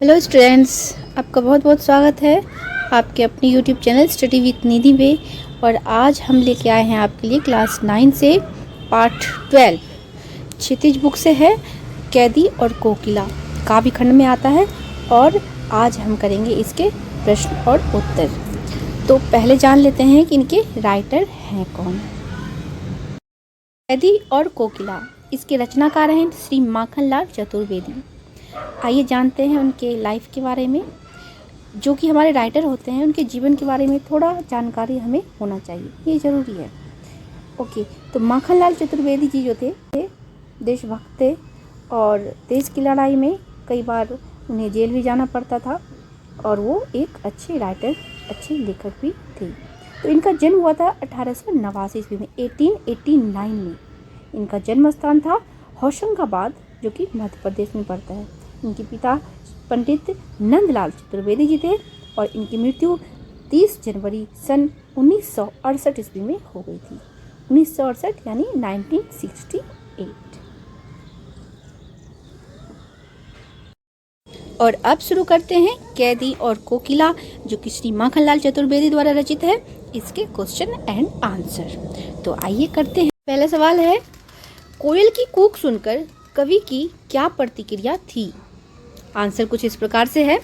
Hello students, आपका बहुत बहुत स्वागत है आपके अपनी यूट्यूब चैनल स्टडी विद निधि में। और आज हम लेके आए हैं आपके लिए क्लास 9 से पार्ट 12 क्षितिज बुक से है। कैदी और कोकिला काव्य खंड में आता है और आज हम करेंगे इसके प्रश्न और उत्तर। तो पहले जान लेते हैं कि इनके राइटर हैं कौन। कैदी और कोकिला, इसके रचनाकार हैं श्री माखनलाल चतुर्वेदी। आइए जानते हैं उनके लाइफ के बारे में। जो कि हमारे राइटर होते हैं उनके जीवन के बारे में थोड़ा जानकारी हमें होना चाहिए, ये ज़रूरी है। ओके, तो माखनलाल चतुर्वेदी जी जो थे देशभक्त थे और देश की लड़ाई में कई बार उन्हें जेल भी जाना पड़ता था और वो एक अच्छे राइटर, अच्छे लेखक भी थे। तो इनका जन्म हुआ था 1889 ईस्वी में, 1889 में। इनका जन्म स्थान था होशंगाबाद, जो कि मध्य प्रदेश में पड़ता है। इनके पिता पंडित नंदलाल चतुर्वेदी जी थे और इनकी मृत्यु 30 जनवरी सन 1968 ईस्वी में हो गई थी। 1968 यानी 1968। और अब शुरू करते हैं कैदी और कोकिला, जो कि श्री माखनलाल चतुर्वेदी द्वारा रचित है। इसके क्वेश्चन एंड आंसर तो आइए करते हैं। पहला सवाल है, कोयल की कूक सुनकर कवि की क्या प्रतिक्रिया थी। आंसर कुछ इस प्रकार से है।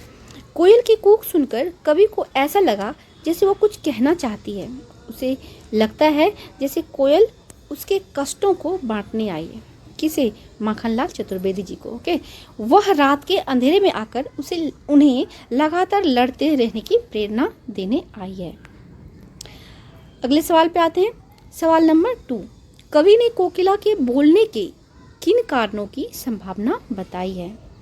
कोयल की कूक सुनकर कवि को ऐसा लगा जैसे वो कुछ कहना चाहती है। उसे लगता है जैसे कोयल उसके कष्टों को बांटने आई है। किसे? माखनलाल चतुर्वेदी जी को। ओके, वह रात के अंधेरे में आकर उन्हें लगातार लड़ते रहने की प्रेरणा देने आई है। अगले सवाल पे आते हैं। सवाल नंबर 2, कवि ने कोकिला के बोलने के किन कारणों की संभावना बताई है।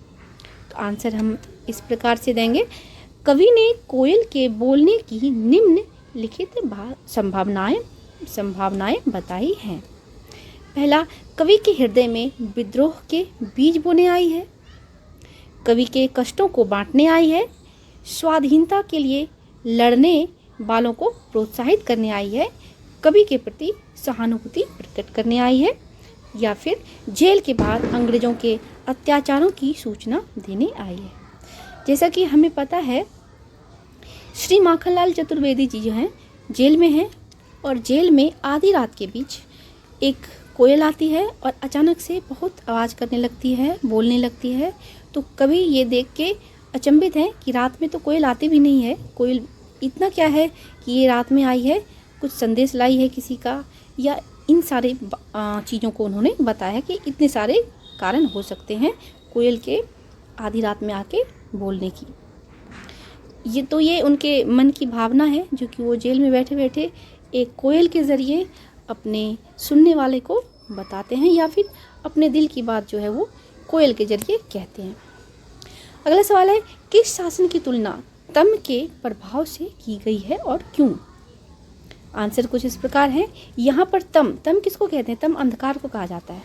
तो आंसर हम इस प्रकार से देंगे। कवि ने कोयल के बोलने की निम्नलिखित संभावनाएं बताई हैं। पहला, कवि के हृदय में विद्रोह के बीज बोने आई है। कवि के कष्टों को बांटने आई है। स्वाधीनता के लिए लड़ने वालों को प्रोत्साहित करने आई है। कवि के प्रति सहानुभूति प्रकट करने आई है। या फिर जेल के बाद अंग्रेजों के अत्याचारों की सूचना देने आई है। जैसा कि हमें पता है, श्री माखनलाल चतुर्वेदी जी जो हैं जेल में हैं और जेल में आधी रात के बीच एक कोयल आती है और अचानक से बहुत आवाज़ करने लगती है, बोलने लगती है। तो कवि ये देख के अचंभित हैं कि रात में तो कोयल आती भी नहीं है, कोयल इतना क्या है कि ये रात में आई है, कुछ संदेश लाई है किसी का, या इन सारे चीज़ों को उन्होंने बताया कि इतने सारे कारण हो सकते हैं कोयल के आधी रात में आके बोलने की। ये उनके मन की भावना है, जो कि वो जेल में बैठे बैठे एक कोयल के ज़रिए अपने सुनने वाले को बताते हैं, या फिर अपने दिल की बात जो है वो कोयल के ज़रिए कहते हैं। अगला सवाल है, किस शासन की तुलना तम के प्रभाव से की गई है और क्यों। आंसर कुछ इस प्रकार है। यहाँ पर तम किसको कहते हैं? तम अंधकार को कहा जाता है।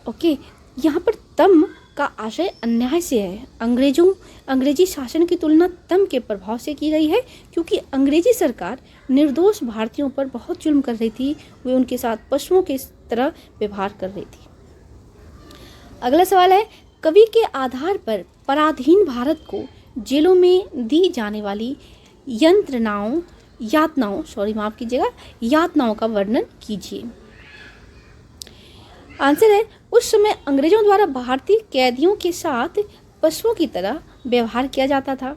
ओके, यहाँ पर तम का आशय अन्याय से है। अंग्रेजी शासन की तुलना तम के प्रभाव से की गई है, क्योंकि अंग्रेजी सरकार निर्दोष भारतीयों पर बहुत जुल्म कर रही थी। वे उनके साथ पशुओं की तरह व्यवहार कर रही थी। अगला सवाल है, कवि के आधार पर पराधीन भारत को जेलों में दी जाने वाली यातनाओं का वर्णन कीजिए। आंसर है, उस समय अंग्रेजों द्वारा भारतीय कैदियों के साथ पशुओं की तरह व्यवहार किया जाता था।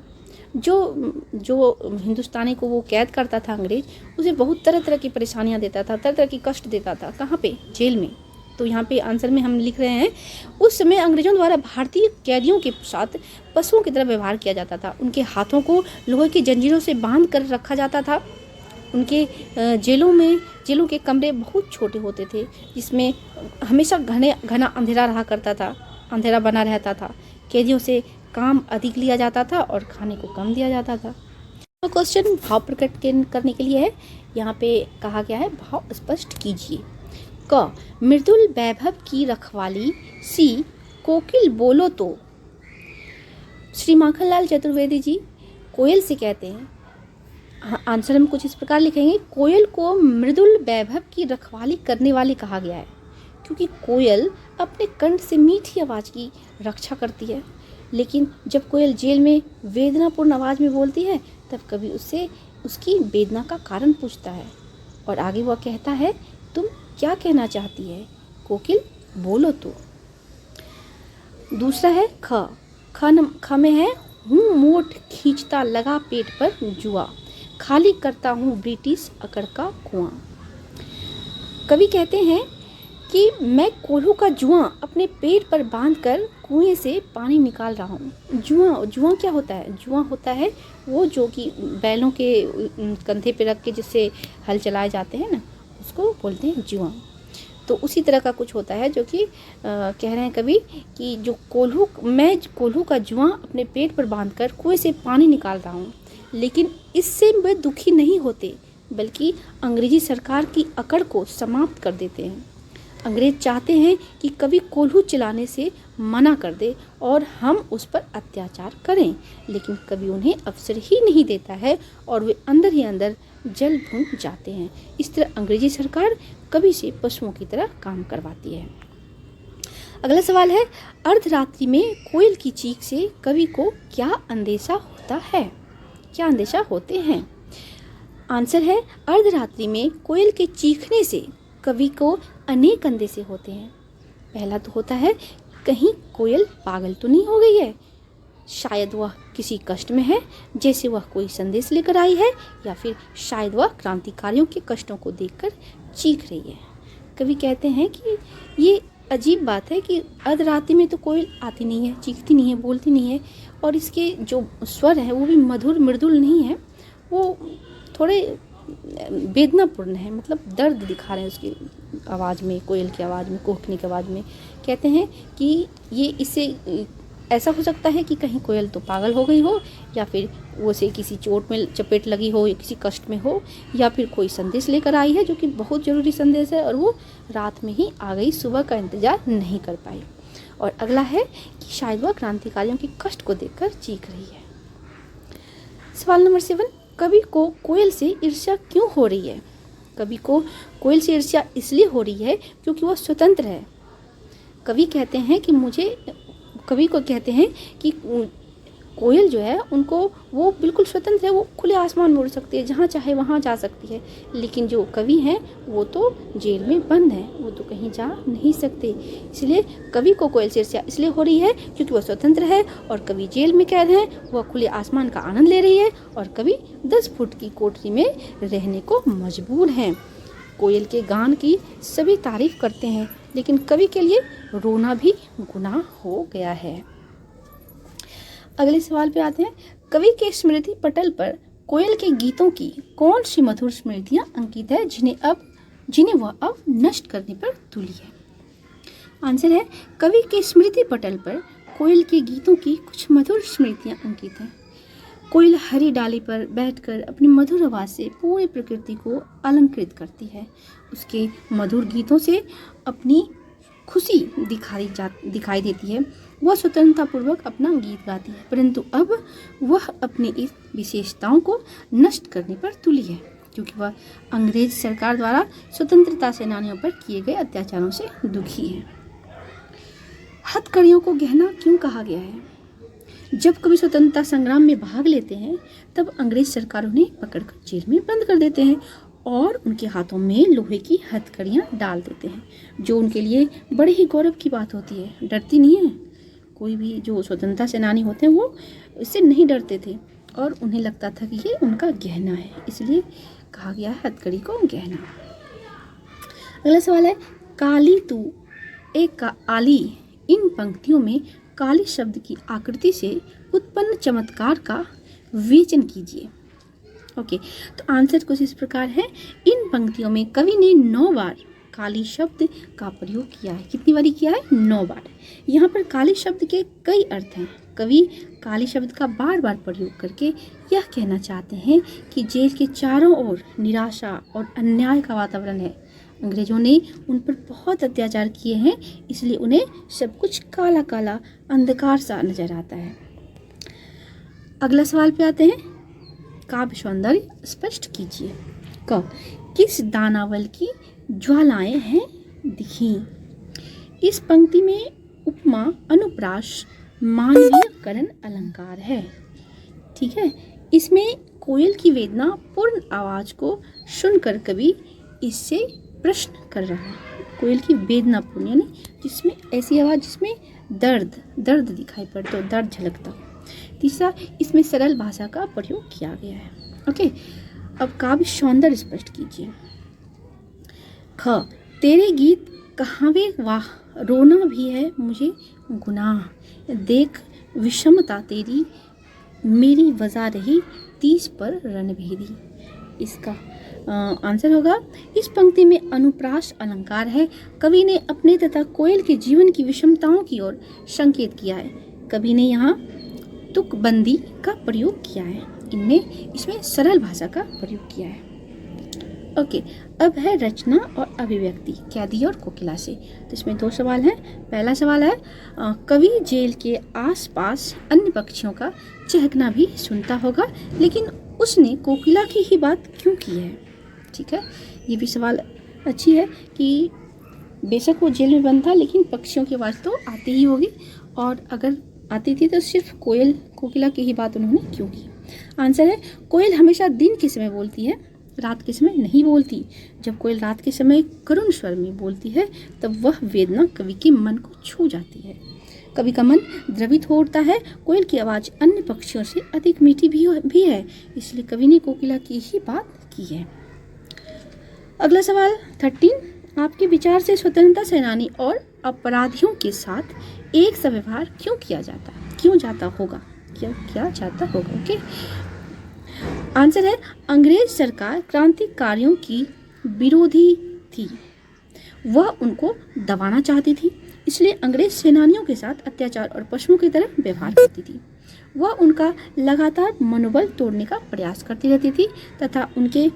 जो हिंदुस्तानी को वो कैद करता था अंग्रेज, उसे बहुत तरह तरह की परेशानियां देता था, तरह तरह की कष्ट देता था। कहाँ पे? जेल में। तो यहाँ पे आंसर में हम लिख रहे हैं, उस समय अंग्रेजों द्वारा भारतीय कैदियों के साथ पशुओं की तरह व्यवहार किया जाता था। उनके हाथों को लोहे की जंजीरों से बांध कर रखा जाता था। उनके जेलों के कमरे बहुत छोटे होते थे, जिसमें हमेशा घना अंधेरा बना रहता था। कैदियों से काम अधिक लिया जाता था और खाने को कम दिया जाता था। तो क्वेश्चन भाव प्रकट करने के लिए है। यहाँ पे कहा गया है, भाव स्पष्ट कीजिए। क, मृदुल वैभव की रखवाली। सी, कोकिल बोलो तो। श्री माखनलाल चतुर्वेदी जी कोयल से कहते हैं। आंसर हम कुछ इस प्रकार लिखेंगे, कोयल को मृदुल वैभव की रखवाली करने वाली कहा गया है, क्योंकि कोयल अपने कंठ से मीठी आवाज़ की रक्षा करती है। लेकिन जब कोयल जेल में वेदनापूर्ण आवाज़ में बोलती है तब कवि उससे उसकी वेदना का कारण पूछता है और आगे वह कहता है, तुम क्या कहना चाहती है कोकिल, बोलो तो। दूसरा है ख में है, हूँ मोट खींचता लगा पेट पर जुआ, खाली करता हूँ ब्रिटिश अकड़ का कुआं। कवि कहते हैं कि मैं कोल्हू का जुआ अपने पेट पर बांधकर कुएं से पानी निकाल रहा हूँ। जुआ क्या होता है? जुआ होता है वो जो कि बैलों के कंधे पे रख के जिससे हल चलाए जाते हैं ना, उसको बोलते हैं जुआ। तो उसी तरह का कुछ होता है जो कि कह रहे हैं कवि कि मैं कोल्हू का जुआ अपने पेट पर बांधकर कुएं से पानी निकाल रहा हूँ, लेकिन इससे वे दुखी नहीं होते बल्कि अंग्रेजी सरकार की अकड़ को समाप्त कर देते हैं। अंग्रेज चाहते हैं कि कवि कोल्हू चलाने से मना कर दे और हम उस पर अत्याचार करें, लेकिन कवि उन्हें अवसर ही नहीं देता है और वे अंदर ही अंदर जल भुन जाते हैं। इस तरह अंग्रेजी सरकार कवि से पशुओं की तरह काम करवाती है। अगला सवाल है, अर्धरात्रि में कोयल की चीख से कवि को क्या अंदेशा होता है? क्या अंदेशा होते हैं? आंसर है, अर्धरात्रि में कोयल के चीखने से कवि को अनेक अंदेशे होते हैं। पहला तो होता है, कहीं कोयल पागल तो नहीं हो गई है, शायद वह किसी कष्ट में है, जैसे वह कोई संदेश लेकर आई है, या फिर शायद वह क्रांतिकारियों के कष्टों को देखकर चीख रही है। कवि कहते हैं कि ये अजीब बात है कि अर्धरात्रि में तो कोयल आती नहीं है, चीखती नहीं है, बोलती नहीं है, और इसके जो स्वर है वो भी मधुर मृदुल नहीं है, वो थोड़े वेदनापूर्ण है, मतलब दर्द दिखा रहे हैं उसकी आवाज़ में, कोयल की आवाज़ में, कोहकने की आवाज़ में। कहते हैं कि ये इससे ऐसा हो सकता है कि कहीं कोयल तो पागल हो गई हो, या फिर वो से किसी चोट में चपेट लगी हो, या किसी कष्ट में हो, या फिर कोई संदेश लेकर आई है जो कि बहुत ज़रूरी संदेश है और वो रात में ही आ गई, सुबह का इंतज़ार नहीं कर पाई। और अगला है कि शायद वह क्रांतिकारियों के कष्ट को देखकर चीख रही है। सवाल नंबर 7, कवि को कोयल से ईर्ष्या क्यों हो रही है? कवि को कोयल से ईर्ष्या इसलिए हो रही है क्योंकि वह स्वतंत्र है। कवि को कहते हैं कि कोयल जो है उनको वो बिल्कुल स्वतंत्र है, वो खुले आसमान में उड़ सकती है, जहाँ चाहे वहाँ जा सकती है, लेकिन जो कवि हैं वो तो जेल में बंद हैं, वो तो कहीं जा नहीं सकते। इसलिए कवि को कोयल से ईर्ष्या इसलिए हो रही है क्योंकि वह स्वतंत्र है और कवि जेल में कैद है, वह खुले आसमान का आनंद ले रही है और कवि 10 फुट की कोठरी में रहने को मजबूर हैं। कोयल के गान की सभी तारीफ करते हैं, लेकिन कवि के लिए रोना भी गुनाह हो गया है। अगले सवाल पे आते हैं, कवि के स्मृति पटल पर कोयल के गीतों की कौन सी मधुर स्मृतियां अंकित है जिन्हें वह अब नष्ट करने पर तुली है? आंसर है, कवि के स्मृति पटल पर कोयल के गीतों की कुछ मधुर स्मृतियां अंकित हैं। कोयल हरी डाली पर बैठकर अपनी मधुर आवाज़ से पूरी प्रकृति को अलंकृत करती है। उसके मधुर गीतों से अपनी खुशी दिखाई देती है। वह स्वतंत्रतापूर्वक अपना गीत गाती है, परंतु अब वह अपनी इस विशेषताओं को नष्ट करने पर तुली है क्योंकि वह अंग्रेज सरकार द्वारा स्वतंत्रता सेनानियों पर किए गए अत्याचारों से दुखी है। हथकड़ियों को गहना क्यों कहा गया है? जब कवि स्वतंत्रता संग्राम में भाग लेते हैं तब अंग्रेज सरकार उन्हें पकड़कर जेल में बंद कर देते हैं और उनके हाथों में लोहे की हथकड़ियाँ डाल देते हैं, जो उनके लिए बड़े ही गौरव की बात होती है। डरती नहीं है, कोई भी जो स्वतंत्रता सेनानी होते हैं वो इससे नहीं डरते थे और उन्हें लगता था कि ये उनका गहना है, इसलिए कहा गया है हथकड़ी को गहना। अगला सवाल है, काली तू एक आली, इन पंक्तियों में काली शब्द की आकृति से उत्पन्न चमत्कार का विवेचन कीजिए। ओके, तो आंसर कुछ इस प्रकार है, इन पंक्तियों में कवि ने 9 बार काली शब्द का प्रयोग किया है। कितनी बारी किया है? 9 बार। यहाँ पर काली शब्द के कई अर्थ हैं। कवि काली शब्द का बार बार प्रयोग करके यह कहना चाहते हैं कि जेल के चारों ओर निराशा और अन्याय का वातावरण है। अंग्रेजों ने उन पर बहुत अत्याचार किए हैं, इसलिए उन्हें सब कुछ काला काला अंधकार सा नजर आता है। अगला सवाल पे आते हैं, काव्य सौंदर्य स्पष्ट कीजिए। किस दानावल की ज्वालाएं हैं दिखी? इस पंक्ति में उपमा, अनुप्रास, मानवीयकरण अलंकार है। ठीक है, इसमें कोयल की वेदना पूर्ण आवाज को सुनकर कवि इससे प्रश्न कर रहा है। कोयल की वेदना पूर्ण यानी जिसमें ऐसी आवाज जिसमें दर्द दिखाई पड़ता हो, दर्द झलकता। तीसरा, इसमें सरल भाषा का प्रयोग किया गया है। ओके, अब काव्य सौंदर्य स्पष्ट कीजिए। ख, तेरे गीत कहावे वाह, रोना भी है मुझे गुनाह, देख विषमता तेरी मेरी वजह रही, तीस पर रणभेदी। इसका आंसर होगा, इस पंक्ति में अनुप्रास अलंकार है। कवि ने अपने तथा कोयल के जीवन की विषमताओं की ओर संकेत किया है। कवि ने यहाँ तुकबंदी का प्रयोग किया है, इसमें सरल भाषा का प्रयोग किया है। ओके, अब है रचना और अभिव्यक्ति, कैदी और कोकिला से। तो इसमें दो सवाल हैं। पहला सवाल है, कवि जेल के आसपास अन्य पक्षियों का चहकना भी सुनता होगा, लेकिन उसने कोकिला की ही बात क्यों की है। ठीक है, ये भी सवाल अच्छी है कि बेशक वो जेल में बंद था, लेकिन पक्षियों की आवाज़ तो आती ही होगी, और अगर आती थी तो सिर्फ कोकिला की ही बात उन्होंने क्यों की। आंसर है, कोयल हमेशा दिन के समय बोलती है, रात के समय नहीं बोलती। जब कोयल रात के समय करुण स्वर में बोलती है, तब वह वेदना कवि के मन को छू जाती है। कवि का मन द्रवित हो उठता है। कोयल की आवाज़ अन्य पक्षियों से अधिक मीठी भी है, इसलिए कवि ने कोकिला की ही बात की है। अगला सवाल 13, आपके विचार से स्वतंत्रता सेनानी और अपराधियों के साथ एक सा व्यवहार क्यों जाता होगा। ओके, आंसर है, अंग्रेज सरकार क्रांतिकारियों की विरोधी थी, वह उनको दबाना चाहती थी, इसलिए अंग्रेज सेनानियों के साथ अत्याचार और पशुओं की तरह व्यवहार करती थी। वह उनका लगातार मनोबल तोड़ने का प्रयास करती रहती थी तथा उनके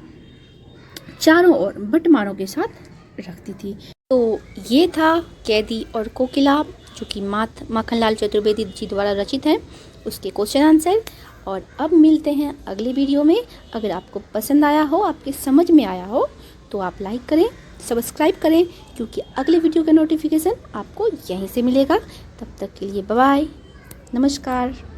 चारों ओर बटमारों के साथ रखती थी। तो ये था कैदी और कोकिला, जो कि माखनलाल चतुर्वेदी जी द्वारा रचित है, उसके क्वेश्चन आंसर। और अब मिलते हैं अगले वीडियो में। अगर आपको पसंद आया हो, आपके समझ में आया हो, तो आप लाइक करें, सब्सक्राइब करें, क्योंकि अगले वीडियो का नोटिफिकेशन आपको यहीं से मिलेगा। तब तक के लिए बाय बाय, नमस्कार।